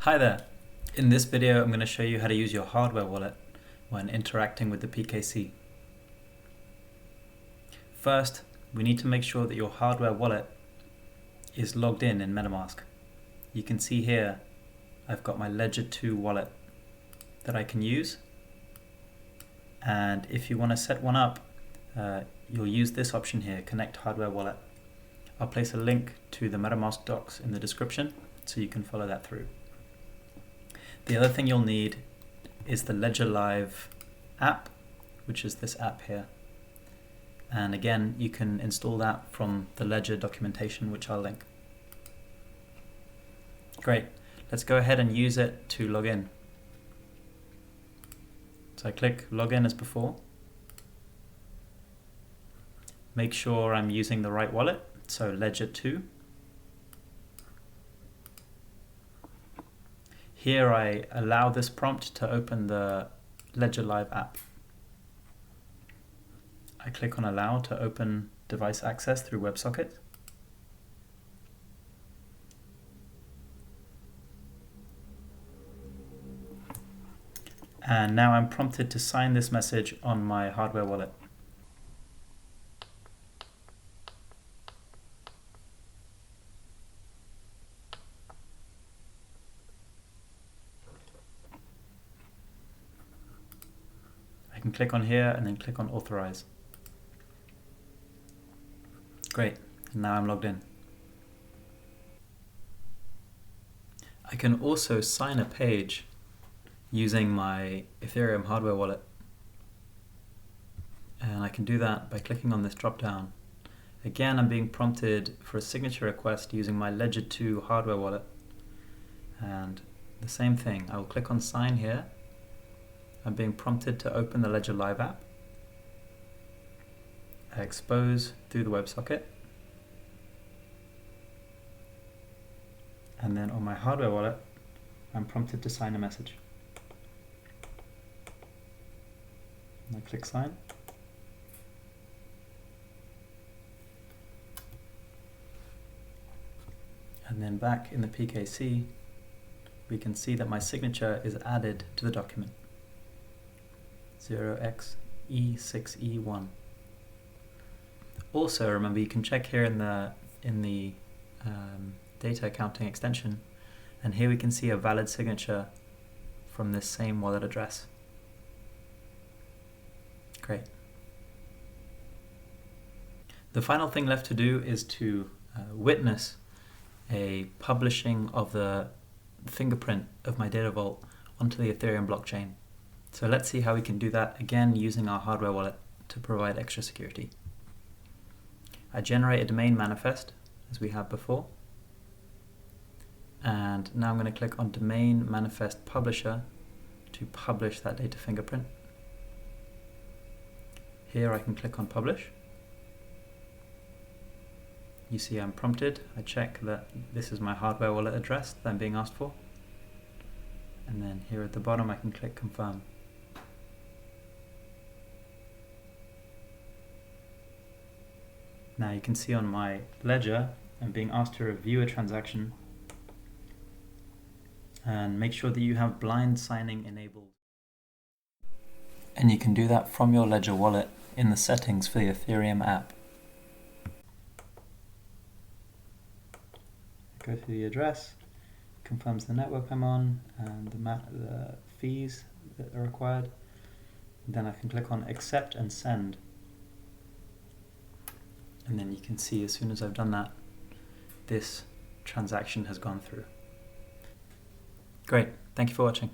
Hi there. In this video I'm going to show you how to use your hardware wallet when interacting with the PKC. First, we need to make sure that your hardware wallet is logged in MetaMask. You can see here I've got my Ledger 2 wallet that I can use, and if you want to set one up, you'll use this option here, Connect Hardware Wallet. I'll place a link to the MetaMask docs in the description so you can follow that through. The other thing you'll need is the Ledger Live app, which is this app here. And again, you can install that from the Ledger documentation, which I'll link. Great, let's go ahead and use it to log in. So I click login as before. Make sure I'm using the right wallet, so Ledger 2. Here I allow this prompt to open the Ledger Live app. I click on allow to open device access through WebSocket. And now I'm prompted to sign this message on my hardware wallet. I can click on here and then click on authorize. Great, and now I'm logged in. I can also sign a page using my Ethereum hardware wallet. And I can do that by clicking on this drop down. Again, I'm being prompted for a signature request using my Ledger 2 hardware wallet. And the same thing, I will click on sign here. I'm being prompted to open the Ledger Live app. I expose through the WebSocket. And then on my hardware wallet, I'm prompted to sign a message. And I click sign. And then back in the PKC, we can see that my signature is added to the document. 0xe6e1. Also, remember, you can check here in the data accounting extension, and here we can see a valid signature from this same wallet address. Great. The final thing left to do is to witness a publishing of the fingerprint of my data vault onto the Ethereum blockchain. So let's see how we can do that, again using our hardware wallet to provide extra security. I generate a domain manifest, as we have before. And now I'm going to click on Domain Manifest Publisher to publish that data fingerprint. Here I can click on Publish. You see I'm prompted. I check that this is my hardware wallet address that I'm being asked for. And then here at the bottom I can click Confirm. Now you can see on my ledger, I'm being asked to review a transaction, and make sure that you have blind signing enabled. And you can do that from your Ledger wallet in the settings for the Ethereum app. Go through the address, confirms the network I'm on, and the fees that are required. Then I can click on Accept and Send. And then you can see as soon as I've done that, this transaction has gone through. Great, thank you for watching.